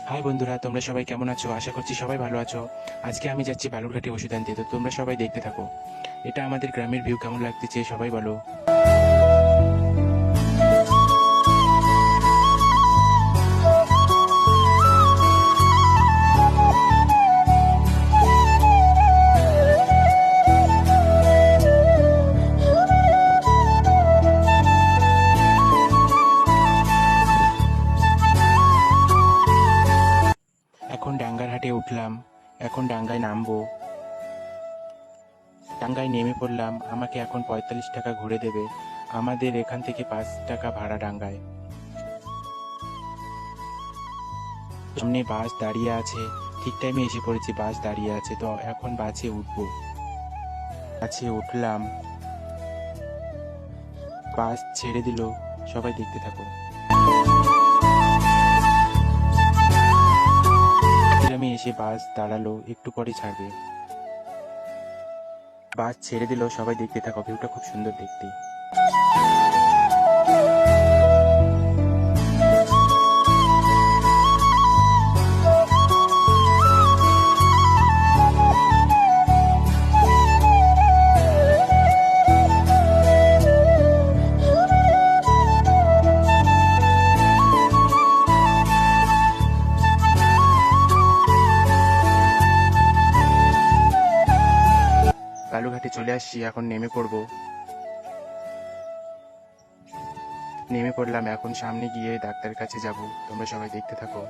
High বন্ধুরা, তোমরা সবাই কেমন আছো? আশা করছি সবাই ভালো আছো। আজকে আমি যাচ্ছি বালুরঘাটে ওষুধ আনতে, তো তোমরা সবাই দেখতে থাকো। এটা আমাদের গ্রামের ভিউ, কেমন লাগতেছে সবাই বলো। এখন ডাঙ্গার হাটে উঠলাম, এখন ডাঙ্গায় নামবো। ডাঙ্গায় নেমে পড়লাম, আমাকে এখন 45 টাকা ঘুরে দেবে। আমাদের এখান থেকে 5 টাকা ভাড়া ডাঙ্গায়। সামনে বাস দাঁড়িয়ে আছে, ঠিক টাইমে এসে পড়েছি, বাস দাঁড়িয়ে আছে, তো এখন বাসে উঠবো। বাসে উঠলাম, বাস ছেড়ে দিল, সবাই দেখতে থাকো। আমি এসে বাস দাঁড়ালো, একটু পরে ছাড়বে। বাস ছেড়ে দিল, সবাই দেখতে থাকো, ভিউটা খুব সুন্দর দেখতে। বালুঘাটে চলে আসছি, এখন নেমে পড়বো। নেমে পড়লাম, এখন সামনে গিয়ে ডাক্তারের কাছে যাব, তোমরা সবাই দেখতে থাকো।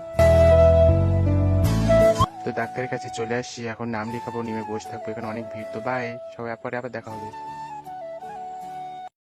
তো ডাক্তারের কাছে চলে আসছি, এখন নাম লেখাবো, নেমে বসে থাকবো, এখানে অনেক ভিড়। তো বাই, সবাই পরে আবার দেখা হবে।